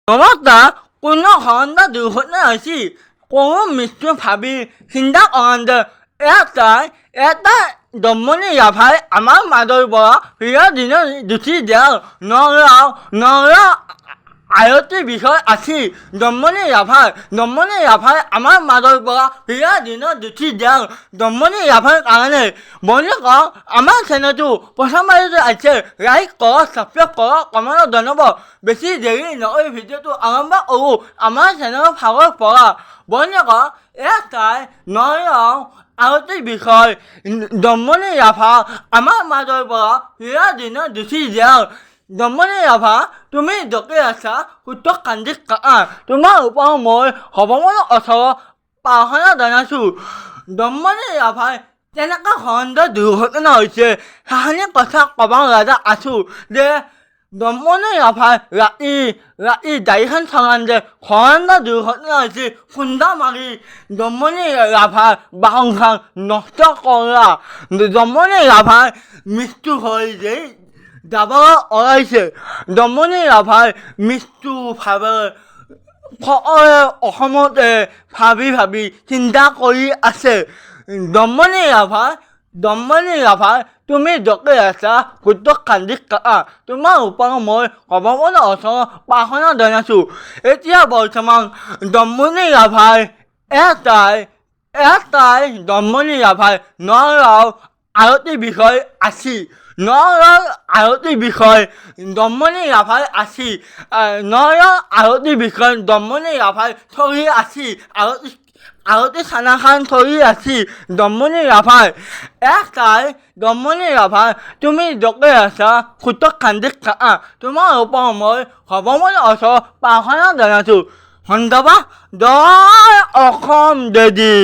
নমস্কাৰ, কোনো ধৰণৰ দুৰ্ঘটনা হৈছে কোনো মৃত্যু ভাবি চিন্তা কৰাতে এটা দমনি ৰাভাই আমাৰ মাজৰ পৰা প্ৰিয় দিনত গুচি দিয়াৰ নগাঁও আয়তীৰ বিষয় আছিল দমনি ৰাভাই আমাৰ মাজৰ পৰা প্ৰিয় দিনত গুচি দিয়াৰ দমনি ৰাভাৰ কাৰণে বন্ধু কৰক আমাৰ চেনেলটো প্ৰথমবাৰলৈ আছে লাইক কৰক, ছাবস্ক্ৰাইব কৰক, কমেণ্টত জনাব। বেছি দেৰি নকৰি ভিডিঅ'টো আৰম্ভ কৰোঁ আমাৰ চেনেলৰ ফালৰ পৰা। বন্ধু কৰক নগাঁও আয়তীৰ বিষয় দমনি ৰাভা আমাৰ মাজৰ পৰা প্ৰিয় দিনত গুচি দিয়াৰ দমনি ৰাভা তুমি য'তে আছা শুদ্ধ কান্দি কাকা তোমাৰ ওপৰত মই ভগৱানৰ ওচৰত প্ৰাৰ্থনা জনাইছোঁ। দমনি ৰাভাই তেনেকুৱা ধৰণৰ দুৰ্ঘটনা হৈছে সেইখিনি কথা ক'ব লগা আছোঁ যে দমনি ৰাভাই ৰাতি গাড়ীখন চলাওঁতে ধৰণৰ দুৰ্ঘটনা হৈছে খুন্দা মাৰি দমনি ৰাভাৰ বাহনখন নষ্ট কৰা দমনি ৰাভাৰ মৃত্যু হৈ যাব ওলাইছে। দমনি ৰাভাৰ মৃত্যু ভাৱে সকলোৱে অসমতে ভাবি চিন্তা কৰি আছে। দমনি ৰাভাই তুমি য'তে আছা শুদ্ধ কান্দি কাকা তোমাৰ ওপৰত মই ভগৱানৰ ওচৰত প্ৰাৰ্থনা জনাইছোঁ। এতিয়া বৰ্তমান দমনি ৰাভাই এটাই দমনি ৰাভাই নগাঁও আয়তীৰ বিষয় আছিল। নগাঁও আয়তীৰ বিষয় দমনি ৰাভাই আছিল। নগাঁও আয়তীৰ বিষয় দমনি ৰাভাই চলি আছিল। আয়তী থানাখন চলি আছিল দমনি ৰাভাই। দমনি ৰাভাই তুমি য'তে আছা শুদ্ধ কান্দি কাকা তোমাৰ ওপৰত মই ভগৱানৰ ওচৰত প্ৰাৰ্থনা জনাইছোঁ। ধন্যবাদ। জয় অসম দেদী।